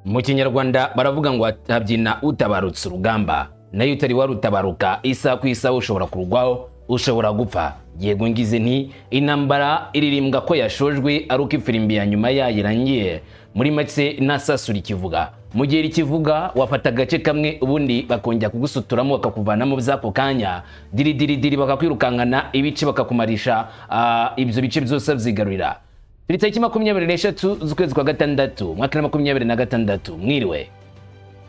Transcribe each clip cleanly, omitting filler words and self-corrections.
Mu Kinyarwanda baravuga ngo habyina utabarutse urugamba, nayo utari warutabaruka isa ku isa ushobora kurugwaho, ushobora gupfa. Yego ngize nti intambara iririmbwa ko yashojwe ari uko ifirimbi ya nyuma yayirangiye. Muri make nasasura ikivuga. Mu gihe ikivuga wafata agace kamwe ubundi bakongera kugusuturamo bakakuvanamo byako kanya, diri bakakwirukankana ibice bakakumarisha ibyo bice byose byigarurira. Tariki 23 z'ukwezi kwa gatandatu mwaka 2026 mwiriwe.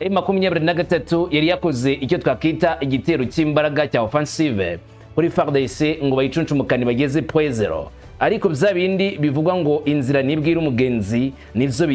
M23 yari yakoze icyo twakita igitero cy'imbaraga cya offensive kuri FARDC ngo bayicunshumukane bageze .0, ariko bya bindi bivugwa ngo inzira nibwira umugenzi nivyo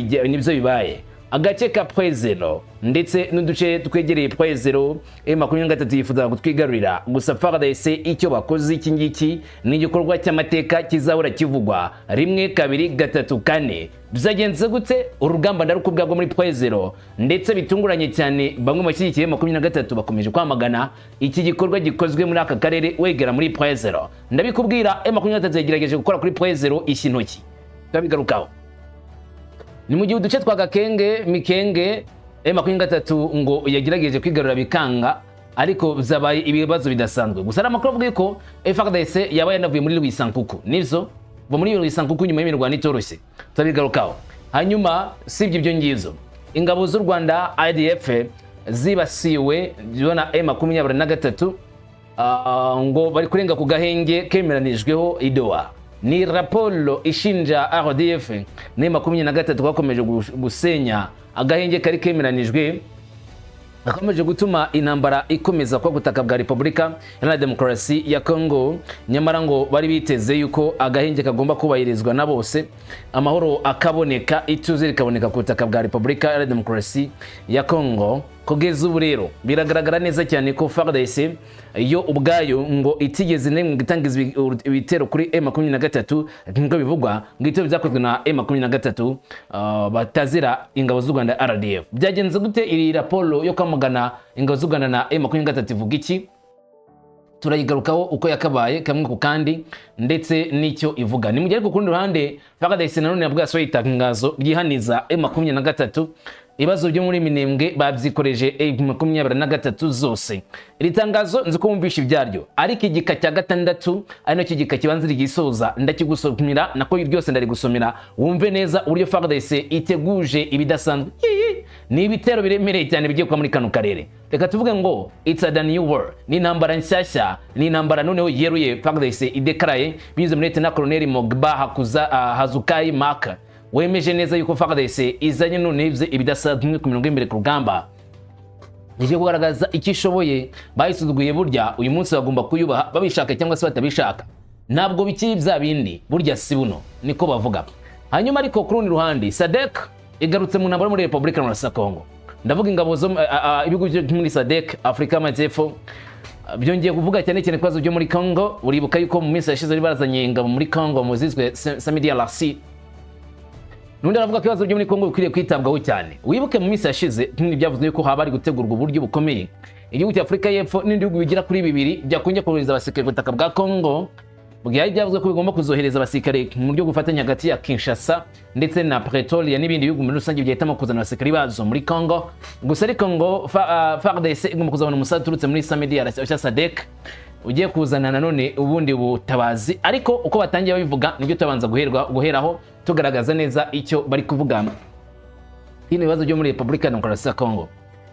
bibaye. Agace ka .0 ndetse n'uduce twegereye .0 M23 yifuza gutwigarurira, gusa FARDC icyo bakoze iki ngiki ni igikorwa cy'amateka kizahora kivugwa rimwe kabiri gatatu kane. Byagenze gute? Urugamba ndaruko bwagwa muri .0 ndetse bitunguranye cyane, bamwe mu bashyigikiye M23 bakomeje kwamagana iki gikorwa gikozwe muri aka karere wegera muri .0. Ndabikubwira M23 yagerageje gukora kuri .0 ishintoki, twabigarukaho. Ni mu gihe uduce twa Gakenge, Mikenge, M23 ngo yagerageje kwigarura bikanga, ariko byabaye ibibazo bidasanzwe. Gusa amakuru avuga ko FARDC yabaye yanavuye muri Rwisankuku. Nivyo bo muri Rwisankuku nyuma y'imirwano itoroshye, tutabigarukaho. Hanyuma sibyo ibyo ngizo, ingabo z'u Rwanda IDF zibasiwe jona M23 ngo bari kurenga ku gahenge kemeranijweho idoa. Ni raporo ishinja RDF ne M23 kwakomeje gusenya agahenge kari kemeranijwe, akomeje gutuma intambara ikomeza kwa gutaka bwa Repubulika ya Demokarasi ya Congo. Nyamara ngo bari biteze yuko agahenge kagomba kubahirizwa na bose, amahoro akaboneka, ituze rikaboneka ku butaka bwa Repubulika ya Demokarasi ya Congo. Kugeza ubu rero biragaragara neza cyane ko FARDC yo ubwayo ngo itigeze nemwe gitangiza ibitero kuri M23 ngo bivugwa ngo itero byakozwe na M23 batazira ingabo z'u Rwanda RDF. Byagenze gute iri raporo yo kwamagana ingabo z'u Rwanda na M23 ivuga iki? Turayigarukaho uko yakabaye kamwe ku kandi ndetse n'icyo ivuga. Ni mu gihe ku kundi ruhande FARDC nanone yabwa itangazo ryihaniza M23 ibibazo byo muri Minembwe babyikoreje M23 zose. Iri tangazo nzi ko wumvisha ibyaryo, ariko igika cya gatandatu ari nacyo gika kibanzira gisoza ndakigusomera, nako byose ndari gusomera wumve neza uburyo FARDC iteguje ibidasanzwe. Ni ibitero biremereye cyane bigiye kwa muri kano karere. Reka tuvuge ngo it's a new war, ni intambara nshyashya, ni intambara noneho yeruye FARDC idekaraye binyuze muri Lieutenant Colonel Mogba Hazukai Mark, wemeje neza yuko FARDC izanye none ibidasanzwe ku mirongo imbere ku rugamba. Nije kugaragaza icyo ishoboye, bayisuzuguye burya uyu munsi bagomba kuyubaha babishaka cyangwa se batabishaka. Ntabwo bikiri bya bindi burya si buno, niko bavuga. Hanyuma ariko ku rundi ruhande SADC igarutse mu ntambara muri Repubulika ya Congo. Ndavuga ingabo zo ibihugu byo muri SADC Afrika y'Amajyepfo byongeye kuvuga cyane cyane kwazo byo muri Congo. Uribuka yuko mu minsi yashize barazanye ingabo muri Congo muzizwe Samedi Alasi. Nundi aravuga ko ibibazo byo muri Congo bikwiriye kwitabwaho cyane. Wibuke mu minsi yashize byavuzwe yuko haba ari gutegurwa uburyo bukomeye igihugu cya Afrika y'Epfo n'indi bihugu bigira kuri bibiri byakunye kohereza abasirikare ku butaka bwa Congo. Bugihari byavuzwe ko bigomba kuzohereza abasirikare mu buryo gufatanya hagati ya Kinshasa ndetse na Pretoria n'ibindi bihugu muri rusange byahitamo kuzana abasirikare bazo muri Congo. Gusa ariko ngo FARDC igomba kuzabona umusaza uturutse muri Samedi ya SADC ugiye kuzana nanone ubundi butabazi, ariko uko batangiye babivuga nibyo tubanza guheraho tugaragaza neza icyo bari kuvuga. Hino ibibazo byo muri Repubulika ya Demokarasi ya Congo.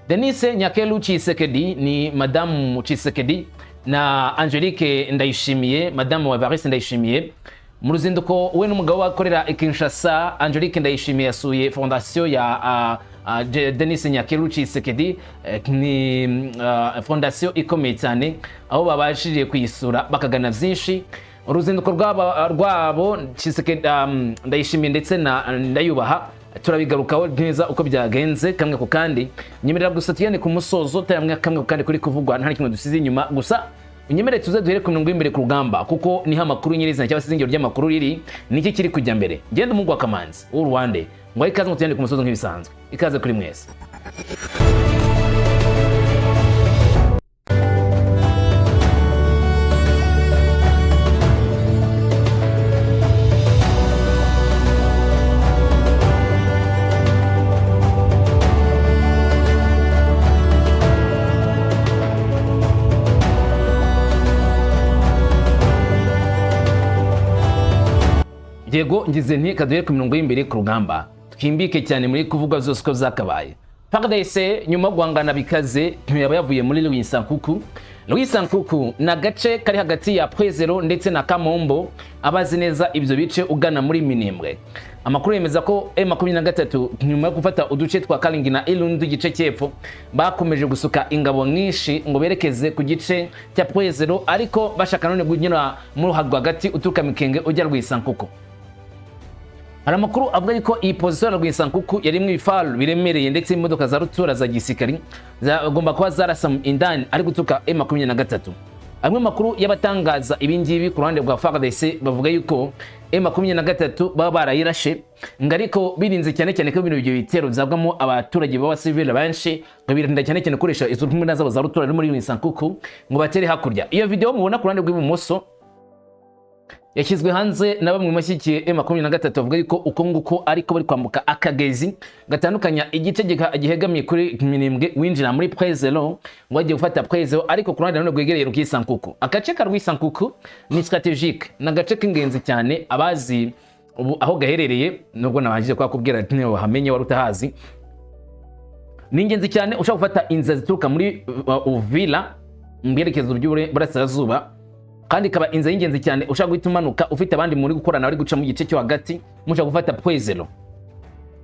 Denise Nyakelu Tshisekedi ni Madame Tshisekedi na Angelique Ndayishimiye, Madame wa Evariste Ndayishimiye, mu ruzinduko we n'umugabo wakorera Kinshasa. Angelique Ndayishimiye yasuye fondation ya Denise Nyakelu Tshisekedi, ni fondation ikomeye cyane aho babashije kuyisura bakagana byinshi. Uruzinduko rwabo Tshisekedi, Ndayishimiye ndetse na Ndayubaha turabigarukaho neza uko byagenze kamwe ku kandi. Nyemerera gusa tuyane ku musozo tayamwe kamwe ku kandi kuri kuvugwa nta kimwe dusize inyuma. Gusa unyemerere tuze duhere ku mirongo imbere ku rugamba kuko ni amakuru nyirizina cyangwa se izingiro ry'amakuru riri niki kiri kujya mbere. Ngende umugwa Kamanzi w'u Rwanda ngo ikaze mu tuyane ku musozo nk'ibisanzwe. Ikaze kuri mwese. yego ngize nti kaduhe ku mirongo y'imbere ku rugamba twimbike cyane muri kuvuga zose ko zakabaye. FARDC nyuma guhangana bikaze yaba yavuye muri Rwisankuku. Rwisankuku na gace kari hagati ya Pwezero ndetse na Kamombo, abazi neza ibyo bice ugana muri Minembwe. Amakuru yemeza ko M23 nyuma yo gufata uduce twa Kalingi na Ilundu igice cyepfo bakomeje gusuka ingabo nyinshi ngo berekeze ku gice cya Pwezero, ariko bashaka none gunyura mu ruhagwa hagati uturuka Mikenge ujya Rwisankuku. Hari amakuru avuga ko iyi position ya Rwisankuku yari mu ifaru biremereye ndetse imodoka za rutura za gisirikari zagomba kuba zarasa indani ari gutuka M23. Amwe makuru y'abatangaza ibingibi ku ruhande rwa FARDC bavuga yuko M23 baba barayirashe ngariko birinze cyane cyane ko ibintu byo bitero byabwamo abaturage baba civil benshi babirinda cyane cyane koresha izo ntumi zabo za rutura muri Rwisankuku ngo batere hakurya. Iyo video mubona ku ruhande rw'ibumoso yashyizwe hanze na bamwe mashyikiye M23 bavuga yuko uko nguko ariko bari kwambuka akagezi gatandukanya igice gihegamiye kuri Minembwe winjira muri Pwezero ngo agiye gufata Pwezero, ariko ku ruhande rwegereye Rwisankuku. Agace ka Rwisankuku ni strategique na gace k'ingenzi cyane abazi aho gaherereye, nubwo nabanje kwakubwira ati ne wahamenye wari utahazi. Ni ingenzi cyane ushaka gufata inzira zituruka muri Uvira mbyerekezo by'uburasirazuba, kandi kaba inza y'ingenzi cyane ushaka guhita umanuka ufite abandi muri gukorana bari guca mu gice cyo hagati mushaka gufata Pwezero.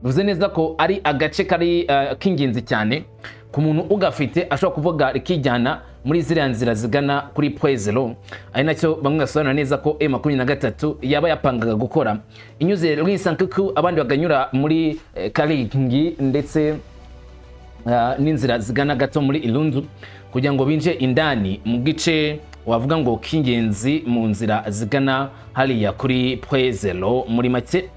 Bivuze neza ko ari agace kari k'ingenzi cyane ku muntu ugafite ashobora kuvuga rikijyana muri ziriya nzira zigana kuri Pwezero, ari nacyo bamwe basobanura neza ko M23 yaba yapangaga gukora inyuze Rwisankuku abandi baganyura muri Kalingi ndetse n'inzira zigana gato muri Ilundu kugira ngo binje indani mu gice wavuga ngo kingenzi mu nzira zigana hariya kuri Pwezero. Muri make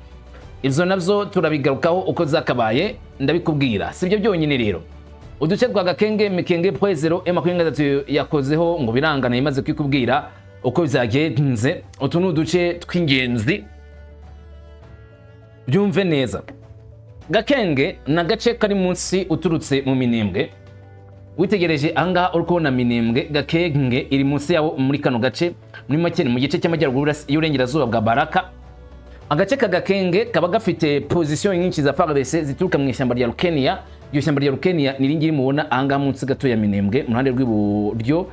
izo navyo turabigarukaho uko zakabaye ndabikubwira. Sibyo byonyine rero, uduce twa Gakenge, Mikenge, Pwezero M23 yakozeho ngo birangana imaze kwikubwira uko byagenze. Utu ni uduce tw'ingenzi byumve neza. Gakenge na gace kari munsi uturutse mu Minembwe. Witegereje anga uri kubona Minembwe, Gakenge iri munsi yawo muri kano gace muri make mu gice cy'amajyaruguru y'uburengerazuba bwa Baraka. Agace ka Gakenge kaba gafite position nyinshi za FARDC zituruka mu ishyamba rya Rukenia. Iyo shyamba rya Rukenia ni ringiri mubona anga munsi gato ya Minembwe mu ruhande rw'iburyo,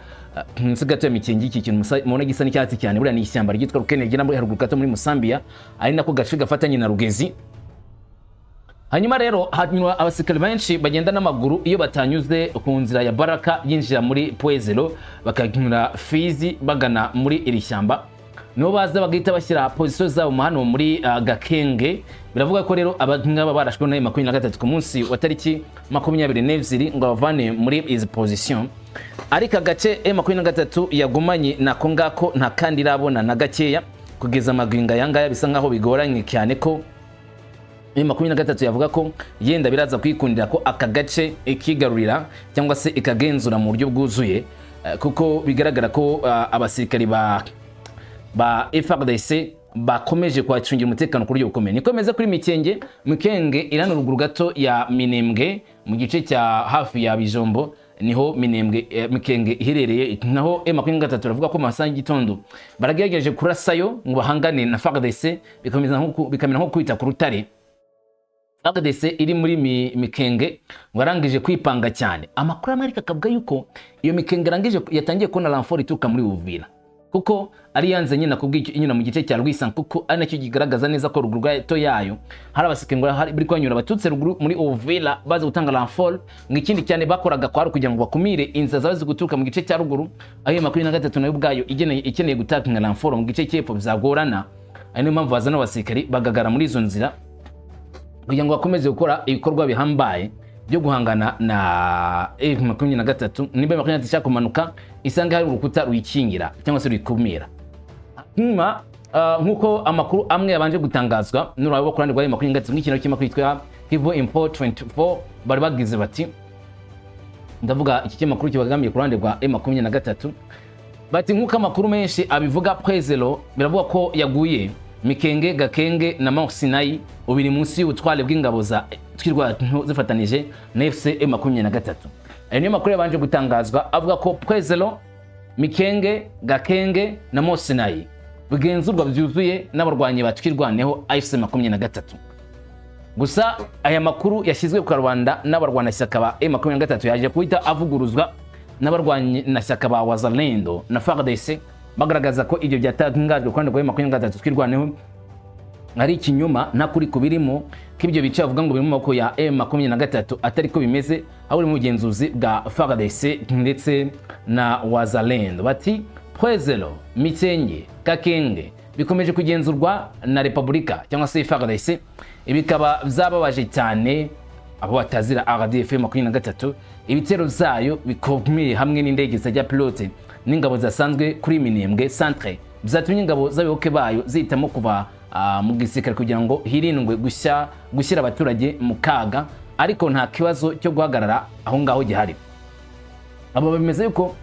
munsi gato ya Mikenge. Iki kintu mubona gisa n'icyatsi cyane buriya ni ishyamba ryitwa Rukenia rigenda muri haruguru gato muri Musambia, ari nako gace gafatanye na Rugezi. Hanyuma rero hanyuma abasikari benshi bagenda n'amaguru iyo batanyuze ku nzira ya Baraka yinjira muri Pwezero bakanyura Fizi bagana muri iri shyamba, niho baza bagahita bashyira position zabo hano muri Gakenge. Biravuga ko rero abangaba barashwe na M23 ku munsi wa tariki 22 ngo bavane muri izi position, ariko agace M23 yagumanye nako ngako nta kandi irabona na gakeya kugeza amagwinga yangaya. Bisa nkaho bigoranye cyane ko M23 yavuga ko yenda biraza kwikundira ko aka gace ikigarurira cyangwa se ikagenzura mu buryo bwuzuye, kuko bigaragara ko abasirikari ba FARDC bakomeje kwacungira umutekano ku buryo bukomeye. Nikomeza kuri Mikenge irano ruguru gato ya Minembwe mu gice cya hafi ya Bijombo niho Mikenge iherereye, naho M23 ravuga ko masaha y'igitondo baragerageje kurasayo ngo bahangane na FARDC bikamera nko kwita ku rutare. FARDC iri muri Mikenge warangije kwipanga cyane. Amakuru Amerika akavuga yuko iyo Mikenge rangije yatangiye kubona renfort ituruka muri Uvira, kuko ari yanze nyina kubw'icyo inyuna mu gice cya Rwisankuku, ari nacyo kigaragaza neza ko ruguru gato yayo hari abasikengura hari biri kwanyura batutse ruguru muri Uvira baze gutanga renfort. Ngikindi cyane bakoraga kwa kugira ngo bakumire inza zabaze guturuka mu gice cya ruguru, ayo M23 nayo ubwayo ikeneye gutanga renfort mu gice cyepfo bizagorana. Ari niyo mpamvu bazana abasikari bagagara muri izo nzira kugira ngo bakomeze gukora ibikorwa bihambaye byo guhangana na M23. Niba M23 ishaka kumanuka isanga hari urukuta ruyikingira cyangwa se ruyikumira. Nyuma nkuko amakuru amwe yabanje gutangazwa n'urabo kurande rwa M23 nk'ikintu cyima kwitwa Kivu Info 24 bari bagize bati, ndavuga iki kinyamakuru kibagamiye kurande rwa M23 bati nkuko amakuru menshi abivuga Pwezero biravuga ko yaguye Mikenge, Gakenge na Mount Sinai ubiri munsi y'ubutware bw'ingabo za twirwa zifatanije na FC M23. Ayo niyo makuru yabanje gutangazwa avuga ko Pwezero, Mikenge, Gakenge na Mount Sinai bigenzurwa byuzuye n'abarwanyi batwirwaneho AFC 23. Gusa aya makuru yashyizwe ku karubanda n'abarwanashyaka ba M23 yaje kuhita avuguruzwa n'abarwanyi nashyaka ba Wazalendo na FARDC bagaragaza ko ibyo byatangajwe kandi kwa M23 twirwaneho ari ikinyoma nta kuri kubirimo k'ibyo bice bavuga ngo biri mu maboko ya M23 atari ko bimeze aho uri mu bugenzuzi bwa FARDC ndetse na Wazalendo. Bati Pwezelo, Mitenge, Kakenge bikomeje kugenzurwa na Repubulika cyangwa se FARDC, ibikaba byababaje cyane abo batazira RDF 23 ibitero zayo bikomeye hamwe n'indege zijya pilote n'ingabo zasanzwe kuri Minembwe centre byatumye ingabo z'abayoboke bayo zihitamo kuva mu gisirikare kugira ngo hirindwe gushyira abaturage mu kaga, ariko nta kibazo cyo guhagarara aho ngaho gihari. Abo bemeze yuko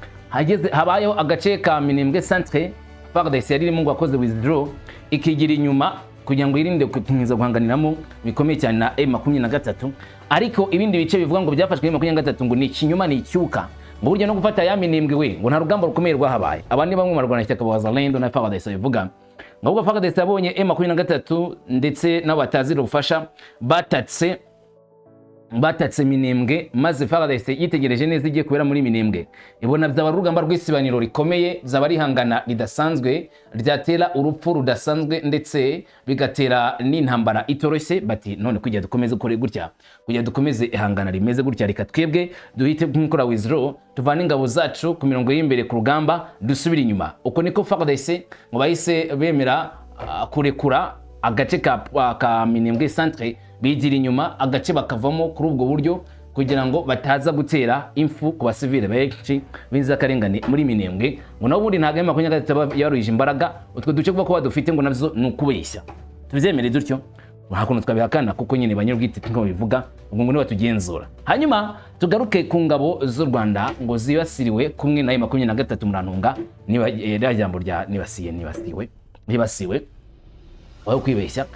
habayeho agace ka Minembwe centre FARDC yari irimo ngo akoze withdraw ikigira inyuma kugira ngo irinde kukomeza guhanganiramo bikomeye cyane na M23, ariko ibindi bice bivuga ngo byafashwe M23 ngo ni ikinyuma ni icyuka ngo burya no gufata ya Minembwe we ngo nta rugamba rukomeye rwahabaye. Abandi bamwe mu barwanashyaka ba Wazalendo na FARDC bivuga ngo ubwo FARDC yabonye M23 ndetse n'abatazira ubufasha batatse Minembwe, maze FARDC yitegereje neza igiye kubera muri Minembwe ibona byaba urugamba rw'isibaniro rikomeye, byaba rihangana ridasanzwe ryatera urupfu rudasanzwe ndetse bigatera n'intambara itoroshye. Bati none kujya dukomeze ukore gutya, kujya dukomeze ihangana rimeze gutya, reka twebwe duhite gukora withdraw tuvana ingabo zacu ku mirongo y'imbere ku rugamba dusubira inyuma. Uko niko FARDC ngo bahise bemera kurekura agace ka Minembwe centre bigira inyuma agace bakavamo kuri ubwo buryo kugira ngo bataza gutera imfu ku basivile benshi b'inzirakarengane muri Minembwe. Ngo naho ubundi ntago M23 yaruje imbaraga, utwo duce kuba ko badufite ngo navyo nukubeshya, tubyemere dutyo nta kuntu twabihakana kuko nyine banyarwite ngo bivuga ngo ni batugenzura. Hanyuma tugaruke ku ngabo z'u Rwanda ngo zibasiriwe kumwe na M23 murantunga niba jambo rya nibasiwe waho kwibeshya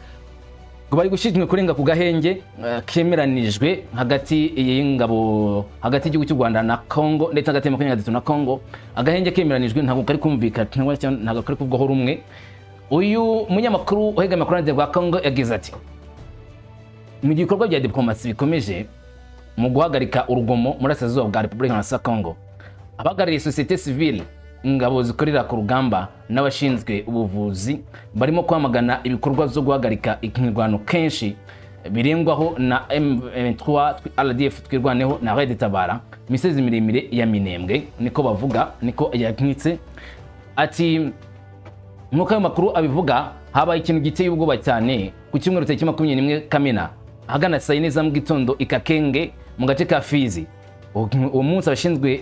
ngo bari gushitwe kurenga ku gahenge kemeranijwe hagati y'ingabo hagati y'igihugu cy'u Rwanda na Congo ndetse hagati M23 na Congo. Agahenge kemeranijwe ntabwo kari kumvikana ntabwo kari kuvugwaho rumwe. Uyu munyamakuru uhegama ku ruhande rwa Congo yagize ati mu gikorwa bya diplomasi bikomeje mu guhagarika urugomo muri Burasirazuba bwa Repubulika ya Congo, abahagarariye societe civile, ingabo zikorera ku rugamba n'abashinzwe ubuvuzi barimo kwamagana ibikorwa byo guhagarika imirwano kenshi birengwaho na M23 RDF twirwaneho na Red Tabara imisozi miremire ya Minembwe. Niko bavuga, niko yaknitse. Ati nuko ayo makuru abivuga habaye ikintu giteye ubwoba cyane ku cyumweru cya 21 Kamena ahagana saa 4 za mu gitondo ikakenge mu gace ka Fizi. Uwo munsi abashinzwe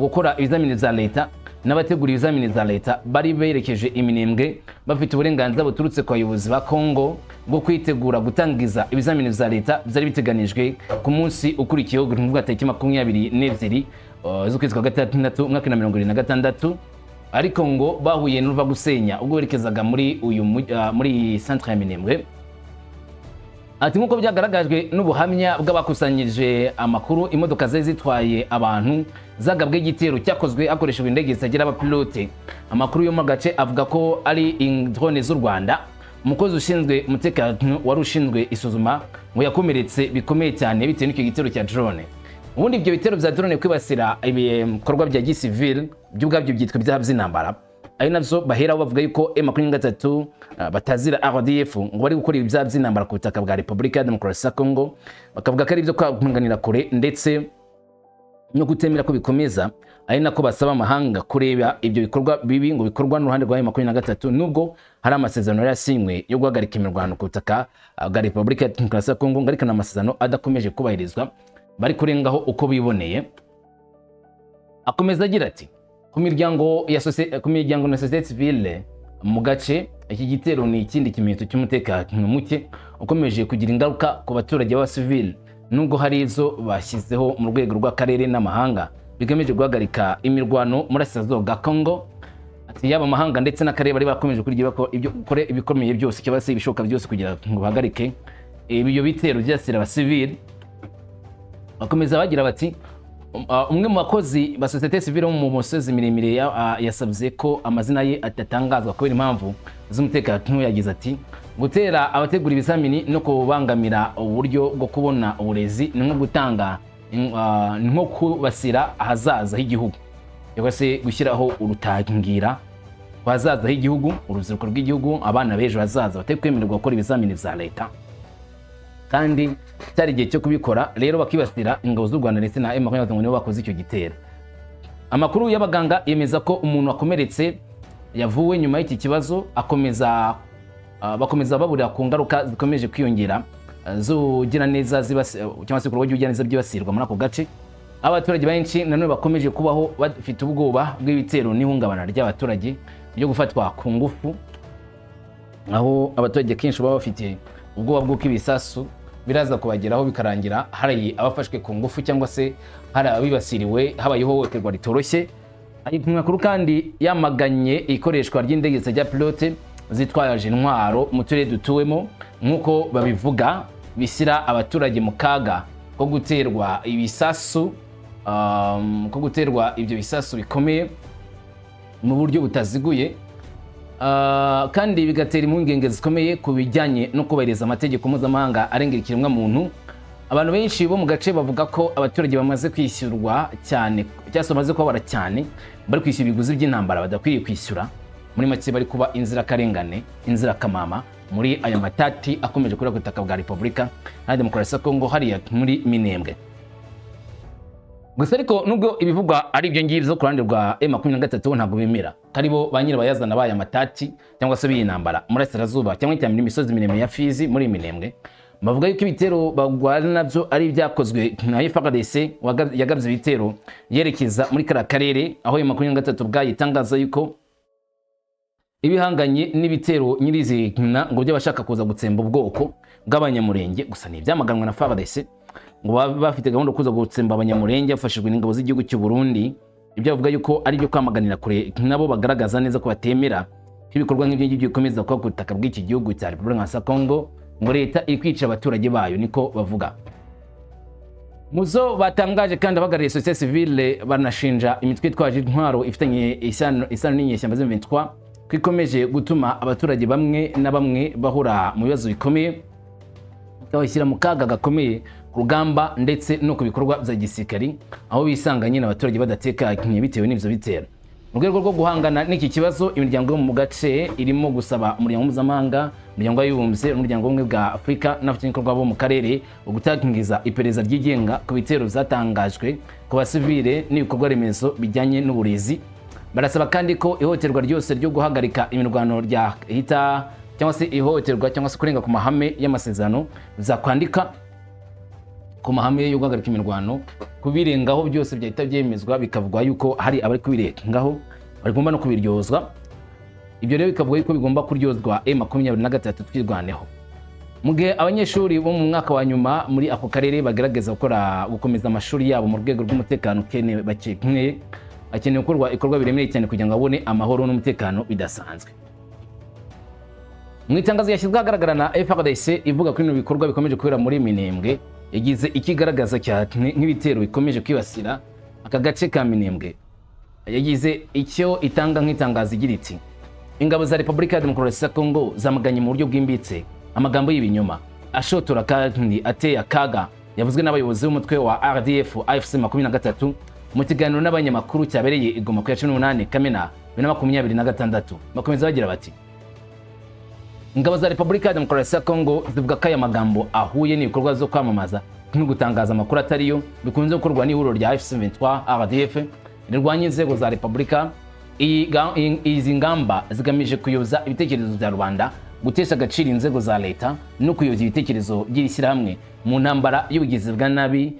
gukora ibizamini za leta n'abategura ibizamini za leta bari berekeje Iminembwe bafite uburenganzira buturutse kwa bayobozi ba Congo bwo kwitegura gutangiza ibizamini za leta byari biteganijwe ku munsi ukurikiyeho kuvuga tariki 22 z'ukwezi kwa gatandatu umwaka 2026, ariko ngo bahuye n'uruva gusenya ubwo berekezaga muri centre ya Minembwe. Ati nkuko byagaragajwe n'ubuhamya bw'abakusanyije amakuru, imodoka zari zitwaye abantu zagabwe igitero cyakozwe hakoreshejwe indege zitagira abapilote. Amakuru yo mu gace avuga ko ari drone z'u Rwanda. Umukozi ushinzwe umutekano wari ushinzwe isuzuma ngo yakomeretse bikomeye cyane bitewe n'icyo gitero cya drone. Ubundi ibyo bitero bya drone kwibasira ibikorwa bya gisivile by'ubwabyo byitwa byaha by'intambara, ari navyo bahera bavuga yuko M23 batazira RDF ngo bari gukora ibyaha by'intambara ku butaka bwa Repubulika ya Demokarasi ya Congo, bakavuga ko ari byo kwakunganira kure ndetse no gutemera ko bikomeza, ari nako basaba amahanga kureba ibyo bikorwa bibi ngo bikorwa n'uruhande rwa M23 nubwo hari amasezerano yasinywe yo guhagarika imirwano ku butaka bwa Repubulika ya Demokarasi ya Congo, ariko n'amasezerano adakomeje kubahirizwa bari kurengaho uko biboneye. Akomeza agira ati ku miryango na societe civile mu gace iki gitero ni ikindi kimenyetso cy'umutekano muke ukomeje kugira ingaruka ku baturage ba civile, nubwo hari izo bashyizeho mu rwego rw'akarere n'amahanga bigamije guhagarika imirwano muri Burasirazuba bwa Congo. Ati yaba amahanga ndetse n'akarere bari bakomeje kurya ibyo kore ibikomeye byose cyangwa se ibishoboka byose kugira ngo bahagarike ibyo bitero byasira aba civile. Bakomeza bagira bati umwe mu bakozi ba societe civile mu musozi miremire yasabye ko amazina ye atatangazwa kubera impamvu z'umutekano. Yagize ati gutera abategura ibizamini no kubangamira uburyo bwo kubona uburezi ni nko gutanga nko kubasira ahazaza h'igihugu cyangwa se gushyiraho urutangira rw'ahazaza h'igihugu, urubyiruko rw'igihugu, abana b'ejo hazaza batari kwemererwa gukora ibizamini za leta kandi cyari igihe cyo kubikora, rero bakibasira ingabo z'u Rwanda ndetse na M23 nibo bakoze icyo gitero. Amakuru y'abaganga yemeza ko umuntu wakomeretse yavuwe nyuma y'iki kibazo, bakomeza baburira ku ngaruka zikomeje kwiyongera zugira neza cyangwa se kurwa by'ugira neza byibasirwa muri ako gace. Abaturage benshi nanone bakomeje kubaho bafite ubwoba bw'ibitero n'ihungabana ry'abaturage byo gufatwa ku ngufu, aho abaturage kenshi baba bafite ubwoba bw'uko ibisasu biraza kubageraho bikarangira hari abafashwe ku ngufu cyangwa se hari abibasiriwe habayeho ihohoterwa ritoroshye. Amakuru kandi yamaganye ikoreshwa ry'indege zijya pilote zitwaje intwaro mu turere dutuwemo nk'uko babivuga, bishyira abaturage mu kaga ko guterwa ibisasu, ibyo bisasu bikomeye mu buryo butaziguye, kandi bigatera impungenge zikomeye ku bijyanye no kubahiriza amategeko mpuzamahanga arengera ikiremwamuntu. Abantu benshi bo mu gace bavuga ko abaturage bamaze kwishyurwa cyane cyangwa se bamaze kubabara cyane, bari kwishyura ibiguzi by'intambara badakwiriye kwishyura. Muri make bari kuba inzirakarengane, inzirakamama muri aya matati akomeje kurira ku butaka bwa Repubulika ya Demokarasi ya Kongo hariya muri Minembwe. Gusa ariko nubwo ibivugwa ari ibyo ngibyo ku ruhande rwa M23 ntabwo bemera kari bo ba nyirabayazana baya matati cyangwa se b'intambara muri Sirazuba cyangwa cyane imisozi miremire ya Fizi muri Minembwe. Bavuga yuko ibitero bagwana nabyo ari ibyakozwe na FARDC yagabye ibitero yerekeza muri kara karere, aho M23 bwayitangaza yuko ibihanganye n'ibitero nyirizina ngo by'abashaka kuza gutsemba ubwoko bw'abanyamurenge. Gusa ni ibyamaganwa na FARDC ngo bafite gahunda kuza gutsemba abanyamurenge bafashijwe n'ingabo z'igihugu cy'u Burundi. Ibyo bavuga yuko ari byo kwamaganira kure, nabo bagaragaza neza ko batemera ibikorwa nk'ibyo ngibyo bikomeza kuba ku butaka bw'iki gihugu cya Repubulika ya Kongo, ngo leta iri kwica abaturage bayo, niko bavuga. Muzo batangaje kandi abagarariye societe civile banashinja imitwe itwaje intwaro ifitanye isano n'inyeshyamba z'M23 kwikomeje gutuma abaturage bamwe na bamwe bahura mu bibazo bikomeye, bakabashyira mu kaga gakomeye ku rugamba ndetse no ku bikorwa bya gisirikari, aho bisanga nyine abaturage badatekanye bitewe n'ivyo bitero. Mu rwego rwo guhangana n'iki kibazo, imiryango yo mu gace irimo gusaba umuryango mpuzamahanga, umuryango w'abibumbye, umuryango w'ubumwe bwa Afurika n'abafatanyabikorwa bo mu karere gutangiza iperereza ryigenga ku bitero zatangajwe ku basivile n'ibikorwa remezo bijyanye n'uburezi. Barasaba kandi ko ihohoterwa ryose ryo guhagarika imirwano ryahita cyangwa se ihohoterwa cyangwa se kurenga ku mahame y'amasezerano zakwandika ku mahame yo guhagarika imirwano, kubirengaho byose byahita byemezwa bikavugwa yuko hari abari kubirengaho bagomba no kubiryozwa. Ibyo rero bikavuga yuko bigomba kuryozwa M23 twirwaneho. Mu gihe abanyeshuri bo mu mwaka wa nyuma muri ako karere bagerageza gukomeza amashuri yabo mu rwego rw'umutekano akeneye gukorwa ikorwa biremereye cyane kugira ngo abone amahoro n'umutekano bidasanzwe. Mu itangazo yashyizwe ahagaragara na FARDC ivuga ko ibintu bikorwa bikomeje kubera muri Minembwe, yagize ikigaragaza cyane nk'ibitero bikomeje kwibasira aka gace ka Minembwe. Yagize icyo itanga nk'itangazo igira iti: ingabo za Repubulika ya Demokarasi ya Kongo zamaganye mu buryo bwimbitse amagambo y'ibinyoma ashotora kandi ateye akaga yavuzwe n'abayobozi b'umutwe wa RDF AFC 23 mu kiganiro n'abanyamakuru cyabereye i Goma ku ya 18 Kamena 2026. Bakomeza bagira bati: ingabo za Repubulika ya Demokarasi ya Kongo zivuga ko aya magambo ahuye n'ibikorwa zo kwamamaza no gutangaza amakuru atariyo bikunze gukorwa n'ihuriro rya AFC 23 RDF rirwanya inzego za Repubulika. Izi ngamba zigamije kuyoza ibitekerezo bya rubanda, gutesha agaciro inzego za leta no kuyoza ibitekerezo by'ishyirahamwe mu ntambara y'ubugizi bwa nabi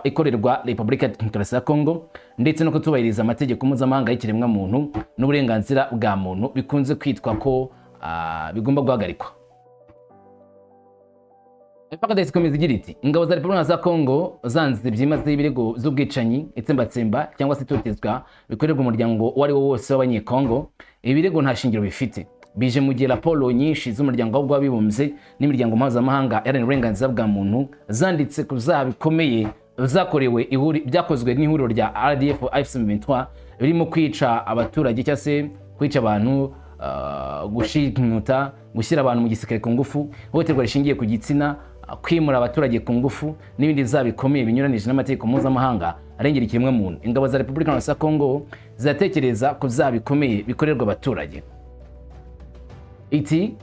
ikorerwa Repubulika ya Demokarasi ya Kongo, ndetse no kutubahiriza amategeko mpuzamahanga y'ikiremwamuntu n'uburenganzira bwa muntu bikunze kwitwa ko bigomba guhagarikwa. FARDC ikomeza igira iti: ingabo za Repubulika ya Kongo zanze byimazeyo ibirego z'ubwicanyi, itsembatsemba cyangwa se itotezwa bikorerwa umuryango wari wo wose w'abanyekongo. Ibi birego nta shingiro bifite, bije mu gihe raporo nyinshi z'umuryango w'abibumbye n'imiryango mpuzamahanga iharanira uburenganzira bwa muntu zanditse ku byaha bikomeye byakozwe n'ihuriro rya RDF AFC/M23 birimo kwica abaturage cyangwa se kwica abantu, gushimuta, gushyira abantu mu gisirikare ku ngufu, ihohoterwa rishingiye ku gitsina, kwimura abaturage ku ngufu n'ibindi byaha bikomeye binyuranije n'amategeko mpuzamahanga arengera ikiremwamuntu. Ingabo za Repubulika ya Congo ziratekereza ku byaha bikomeye bikorerwa abaturage. Iti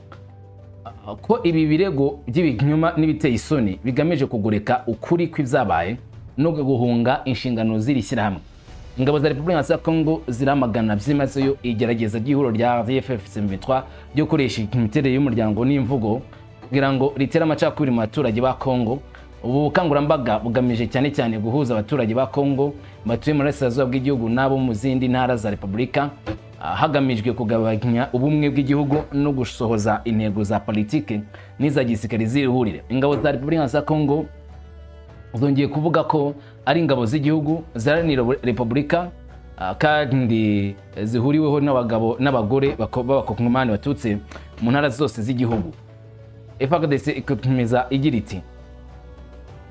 ko ibi birego by'ibinyoma n'ibiteye isoni bigamije kugoreka ukuri kw'ibyabaye no guhunga inshingano ziri shyirahamwe. Ingabo za Repubulika ya Congo ziramagana byimazeyo igerageza ry'ihuriro rya RDF/M23 ryo koresha imiterere y'umuryango n'imvugo kugira ngo ritera amacakubiri mu baturage ba Congo. Ubu bukangurambaga bugamije cyane cyane guhuza abaturage ba Congo batuye mu burasirazuba bw'igihugu n'abo mu zindi ntara za Repubulika, hagamijwe kugabanya ubumwe bw'igihugu no gusohoza intego za politike n'iza gisirikare z'ihurire. Ingabo za Repubulika ya Congo zongeye kuvuga ko ari ingabo z'igihugu zaranira Repubulika kandi zihuriweho n'abagabo n'abagore b'abakongomani batutse mu ntara zose z'igihugu. FARDC ikomeza igira iti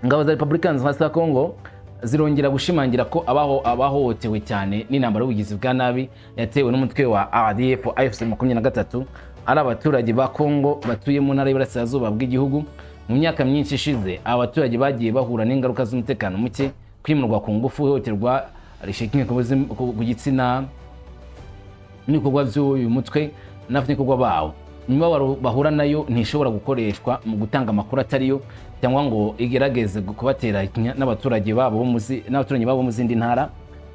ingabo za Repubulika ya Congo zirongera gushimangira ko abahohotewe cyane n'intambara y'ubugizi bwa nabi yatewe n'umutwe wa RDF AFC/M23 ari abaturage ba Congo batuye mu ntara y'Iburasirazuba bw'igihugu. Mu myaka myinshi ishize abaturage bagiye bahura n'ingaruka z'umutekano muke, kwimurwa ku ngufu, ihohoterwa rishingiye ku gitsina n'ibikorwa by'uyu mutwe n'abafatanyabikorwa bawo. Imibabaro bahura nayo ntishobora gukoreshwa mu gutanga amakuru atariyo cyangwa ngo igerageze kubateranya n'abaturage babo mu zindi ntara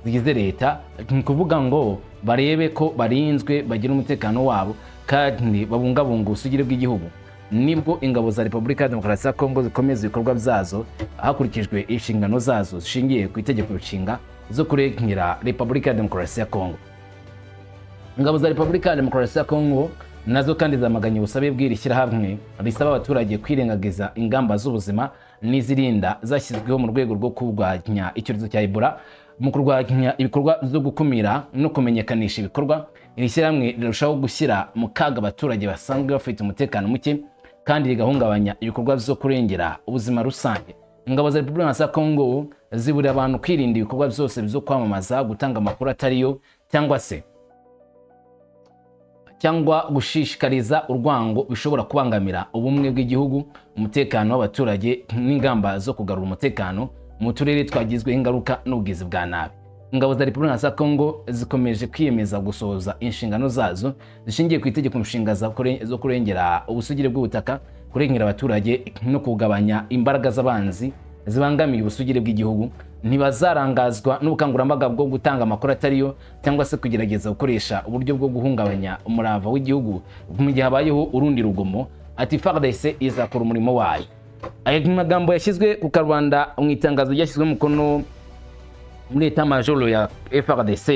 zigize leta, kuvuga ngo barebe ko barinzwe, bagira umutekano wabo kandi babungabunga ubusugire bw'igihugu. Nibwo ingabo za Repubulika ya Demokarasi ya Congo zikomeza ibikorwa byazo hakurikijwe inshingano zazo zishingiye ku itegeko nshinga zo kurengera Repubulika ya Demokarasi ya Congo. Ingabo za Repubulika ya Demokarasi ya Congo nazo kandi zamaganye ubusabe bw'iri shyirahamwe risaba abaturage kwirengagiza ingamba z'ubuzima n'izirinda zashyizweho mu rwego rwo kurwanya icyorezo cya Ebola. Mu kurwanya ibikorwa byo gukumira no kumenyekanisha ibikorwa, iri shyirahamwe rirushaho gushyira mu kaga abaturage basanzwe bafite umutekano muke kandi rigahungabanya ibikorwa byo kurengera ubuzima rusange. Ingabo za Repubulika ya Congo ziburira abantu kwirinda ibikorwa byose byo kwamamaza, gutanga amakuru atariyo cyangwa gushishikariza urwango bishobora kubangamira ubumwe bw'igihugu, umutekano w'abaturage n'ingamba zo kugarura umutekano mu turere twagizweho ingaruka n'ubugizi bwa nabi. Ingabo za Repubulika ya Congo zikomeje kwiyemeza gusohoza inshingano zazo zishingiye ku itegeko nshinga zo kurengera ubusugire bw'ubutaka, kurengera abaturage no kugabanya imbaraga z'abanzi zibangamiye ubusugire bw'igihugu. Ntibazarangazwa n'ubukangurambaga bwo gutanga amakuru atariyo cyangwa se kugerageza gukoresha uburyo bwo guhungabanya umurava w'igihugu mu gihe habayeho urundi rugomo. Ati FARDC izakora umurimo wayo. Aya magambo yashyizwe ku karubanda mu itangazo ryashyizwe mu mukono muri etat-major ya FARDC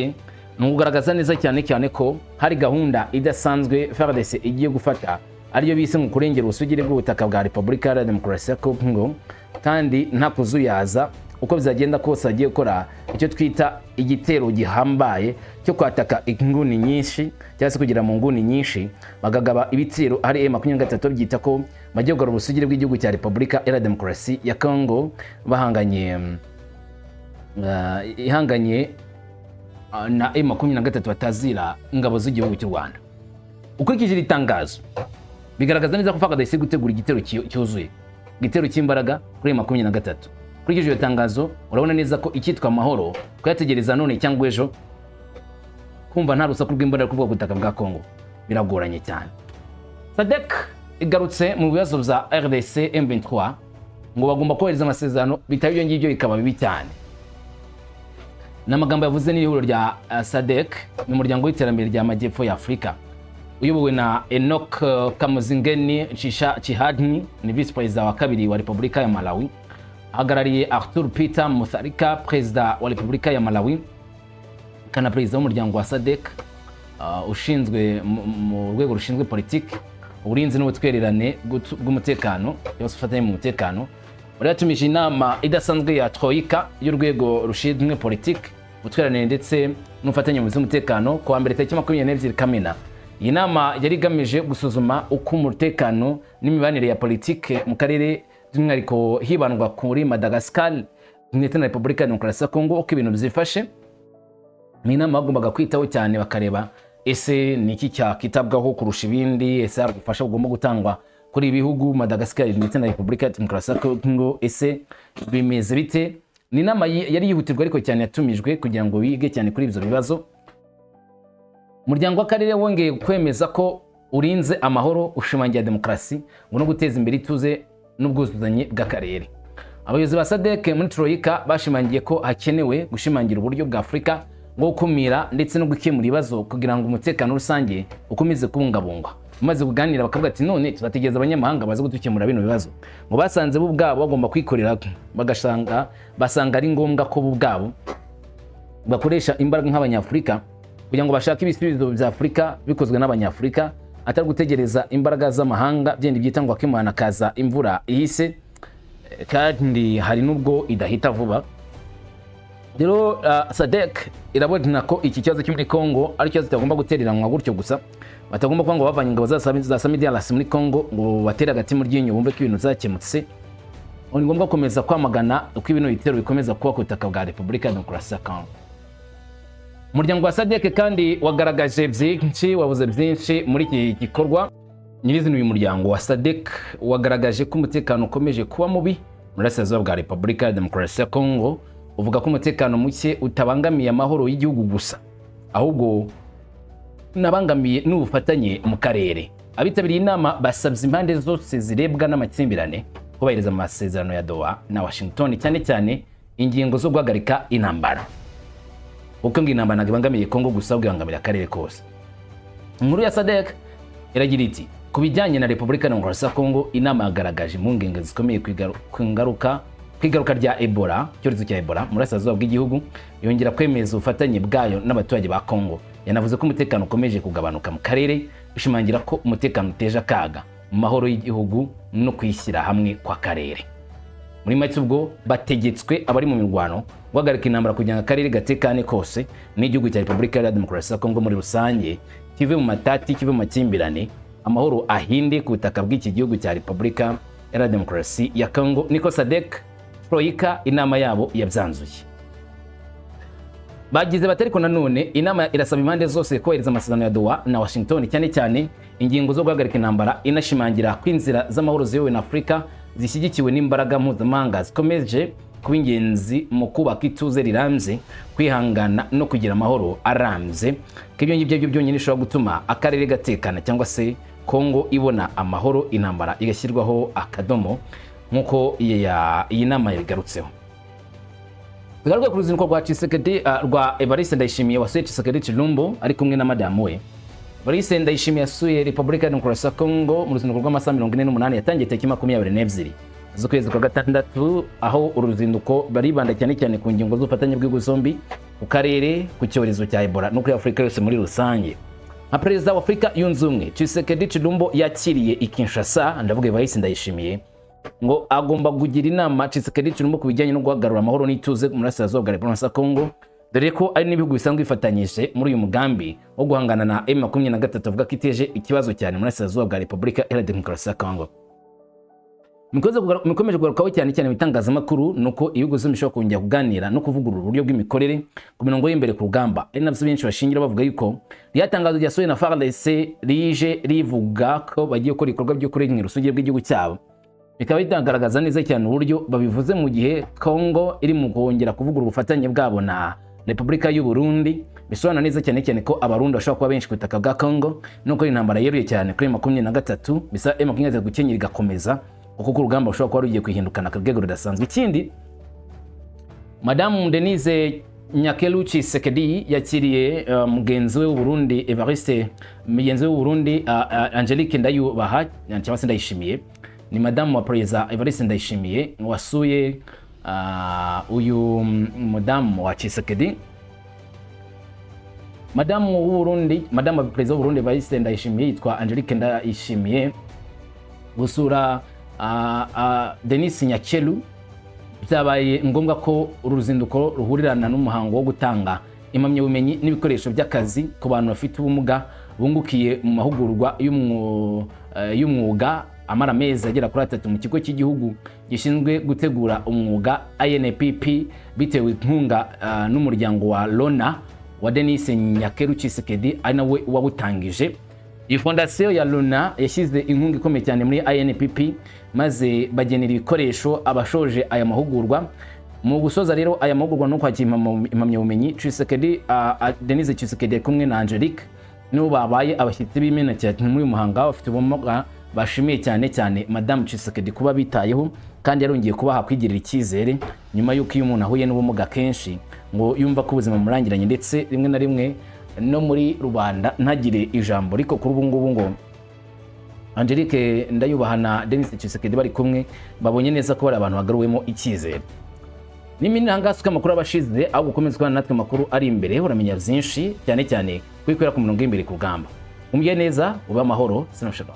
ni ukugaragaza neza cyane ko hari gahunda idasanzwe FARDC igiye gufata ariyo bise mu kurengera ubusugire bw'ubutaka bwa Repubulika ya Demokarasi ya Congo, kandi nta kuzuyaza uko bizagenda kose agiye gukora icyo twita igitero gihambaye cyo kwataka inguni nyinshi cyangwa se kugira mu nguni nyinshi bagagaba ibitero. Hari M23 byita ko bagiye kugarura ubusugire bw'igihugu cya Repubulika ya Demokarasi ya Congo ihanganye na M23 batazira ingabo z'igihugu cy'u Rwanda. Ukurikije iri tangazo bigaragaza neza ko FARDC gutegura igitero cyuzuye, igitero cy'imbaraga kuri M23. Kurikije iyo tangazo urabona neza ko icyitwa amahoro kuyategereza none cyangwa ejo, kumva nta rusaku rw'imbaraga ku butaka bwa Congo biragoranye cyane. SADC igarutse mu bibazo bya RDC M23 ngo bagomba kohereza amasezerano, bitari ibyo ngibyo bikaba bibi cyane. N'amagambo yavuze n'ihuriro rya SADC mu muryango w'iterambere rya Amajyepfo ya Afurika uyobowe na Enoch Kamuzingeni Chihadni, ni vice president wa kabiri wa Repubulika ya Malawi, hagarariye Arthur Peter Mutharika, perezida wa Repubulika ya Malawi kana perezida w'umuryango wa SADC ushinzwe mu rwego rushinzwe politiki, uburinzi n'ubutwererane bw'umutekano yose ufatanye mu mutekano. Baratumije inama idasanzwe ya Troika y'urwego rushinzwe politiki, ubutwererane ndetse n'ufatanye mu by'umutekano ku wa mbere tariki 22 Kamena. Iyi nama yari igamije gusuzuma uko umutekano n'imibanire ya politiki mu karere by'umwihariko hibandwa kuri Madagascar ndetse na Repubulika ya Demokarasi ya Kongo uko ibintu byifashe. Ni inama bagombaga kwitaho cyane bakareba ese niki cyakitabwaho kurusha ibindi, ese hari ubufasha bugomba gutangwa kuri ibihugu Madagascar ndetse na Repubulika ya Demokarasi ya Kongo, ese bimeze bite. Ni inama yari yihutirwa ariko cyane yatumijwe kugira ngo wige cyane kuri ibyo bibazo. Umuryango w'akarere wongeye kwemeza ko urinze amahoro, ushimangira demokarasi ngo no guteza imbere ituze n'ubwuzuzanye bw'akarere. Abayobozi ba SADC muri Troika bashimangiye ko hakenewe gushimangira uburyo bwa Afurika bwo gukumira ndetse no gukemura ibibazo kugira ngo umutekano rusange ukomeze kubungabungwa. Umaze kuganira bakavuga ati none tuzategereza abanyamahanga baze gudukemura bino bibazo. Ngo basanze bo ubwabo bagomba kwikorera, basanga ari ngombwa ko bo ubwabo bakoresha imbaraga nk'abanyafurika kugira ngo bashake ibisubizo bya Afurika bikozwe n'abanyafurika, atari gutegereza imbaraga z'amahanga byenda byitangwa kwimana kaza imvura ihise kandi hari nubwo idahita vuba. Rero SADC irabona ko iki kibazo cyo muri Kongo ari kibazo kitagomba gutereranwa gutyo gusa, batagomba kuba ngo bavanye ingabo za SAMIDRC muri Kongo ngo batera agati mu ryinyo bumve ko ibintu zakemutse. Ni ngombwa komeza kwamagana uko ibintu bitero bikomeza kuba ku butaka bwa Repubulika ya Demokarasi ya Kongo. Umuryango wa SADC kandi wagaragaje byinshi, wabuze byinshi muri iki gikorwa. Nyirizina uyu muryango wa SADC wagaragaje ko umutekano ukomeje kuba mubi muri Burasirazuba bwa Repubulika ya Demokarasi ya Kongo. Uvuga ko umutekano muke utabangamiye amahoro y'igihugu gusa, ahubwo nabangamiye n'ubufatanye mu karere. Abitabiriye inama basabye impande zose zirebwa n'amakimbirane kubahiriza amasezerano ya Doha na Washington, cyane cyane ingingo zo guhagarika intambara. Uko ngo intambara nagibangamiye Kongo gusa, ubwangamira akarere kose. Inkuru ya SADC iragira iti ku bijyanye na Repubulika ya Demokarasi ya Kongo, inama yagaragaje impungenge zikomeye kwigaruka rya Ebola, icyorezo cya Ebola muri Burasirazuba bw'igihugu, yongera kwemeza ubufatanye bwayo n'abaturage ba Kongo. Yanavuze ko umutekano ukomeje kugabanuka mu karere, bishimangira ko umutekano uteje akaga mu mahoro y'igihugu no kwishyira hamwe kwa karere. Muri make ubwo bategetswe abari mu mirwano guhagarika intambara kugira ngo akarere gatekane kose n'igihugu cya Repubulika ya Demokarasi ya Kongo muri rusange kive mu matati, kive mu makimbirane, amahoro ahinde ku butaka bw'iki gihugu cya Repubulika ya Demokarasi ya Kongo. Niko SADC Troika inama yabo yabyanzuye. Bagize batariko nanone inama irasaba impande zose kubahiriza amasezerano ya Doha na Washington, cyane cyane ingingo zo guhagarika intambara, inashimangira ko inzira z'amahoro ziyobowe na Afurika zishyigikiwe n'imbaraga mpuzamahanga zikomeje kuba ingenzi mu kubaka ituze rirambye, kwihangana no kugira amahoro arambye. Ko ibyo ngibyo byonyine bishobora gutuma akarere gatekana cyangwa se Kongo ibona amahoro, intambara igashyirwaho akadomo nkuko iyi nama yabigarutseho. Bigaruka ku ruzinduko rwa Tshisekedi rwa Evariste Ndayishimiye wasuye Tshisekedi Chilombo ari kumwe na madamu we. Evariste Ndayishimiye yasuye Repubulika ya Demokarasi ya Kongo mu ruzinduko rw'amasaha 48 yatangiye tariki 22 z'ukwezi kwa gatandatu, aho uruzinduko baribanda cyane cyane ku ngingo z'ubufatanye bw'ibihugu zombi ku karere, ku cyorezo cya Ebola no kuri Afurika yose muri rusange. Nka Perezida wa Afurika yunze ubumwe, Tshisekedi Chilombo yakiriye i Kinshasa, ndavuga Evariste Ndayishimiye, ngo agomba kugira inama Tshisekedi Chilombo ku bijyanye no guhagarura amahoro n'ituze mu Burasirazuba bwa Repubulika ya Kongo, dore ko ari n'ibihugu bisanzwe bifatanyije muri uyu mugambi wo guhangana na M23 avuga ko iteje ikibazo cyane mu Burasirazuba bwa Repubulika ya Demokarasi ya Kongo. Mikomeje kugarukaho cyane cyane ibitangazamakuru nuko ibihugu zombi bishobora kongera kuganira no kuvugurura uburyo bw'imikorere ku mirongo y'imbere ku rugamba. Ari nabyo benshi bashingira bavuga yuko ryatangazo ryasohoye na FARDC rije rivuga ko bagiye gukora ibikorwa byo kurengera urusugire bw'igihugu cyabo. Bikaba bitagaragaza neza cyane uburyo babivuze mu gihe Kongo iri mu kongera kuvugurura ubufatanye bwabo na Repubulika y'u Burundi. Bisobanura neza cyane cyane ko abarundi bashobora kuba benshi ku butaka bwa Kongo, nuko intambara yeruye cyane kuri 23 bisa M23 gukenyera igakomeza, kuko urugamba rushobora kuba rugiye kwihindukana ku rwego rudasanzwe. Ikindi, Madame Denise Nyakelu Tshisekedi yakiriye mugenzi we w'u Burundi Evariste, mugenzi we w'u Burundi Angelique Ndayubaha cyangwa se Ndayishimiye. Ni Madame wa Perezida Evariste Ndayishimiye wasuye uyu Madame wa Tshisekedi. Madame w'u Burundi, Madame wa Perezida w'u Burundi Evariste Ndayishimiye yitwa Angelique Ndayishimiye gusura Denise Nyakelu. Byabaye ngombwa ko uruzinduko ruhurirana n'umuhango wo gutanga impamyabumenyi n'ibikoresho by'akazi ku bantu bafite ubumuga bungukiye mu mahugurwa y'umwuga amara amezi agera kuri 3 mu kigo cy'igihugu gishinzwe gutegura umwuga INPP bitewe inkunga n'umuryango wa Lona wa Denis Nyakeru Tshisekedi ari nawe wabutangije. Iyi fondation ya Lona yashyize inkunga ikomeye cyane muri INPP maze bagenera ibikoresho abashoje aya mahugurwa. Mu gusoza rero aya mahugurwa no kwakira impamyabumenyi, Tshisekedi Denis Tshisekedi kumwe na Angelique nibo babaye abashyitsi b'imena cyane muri muhanga bafite ubumuga. Bashimiye cyane Madame Tshisekedi kuba bitayeho kandi yarongeye kubaha kwigirira icyizere nyuma y'uko iyo umuntu ahuye n'ubumuga kenshi ngo yumva ko ubuzima murangiranye, ndetse rimwe na rimwe no muri rubanda ntagire ijambo. Ariko kuri ubu ngubu ngo Angelique Ndayubaha na Denis Tshisekedi bari kumwe babonye neza ko bari abantu bagaruwemo icyizere. N'iminangasuka makuru abashize aho gukomezwa natwe makuru ari imbere uramenya byinshi cyane kwikwera ku murongo imbere ku rugamba. Umye neza ube amahoro sinashaka.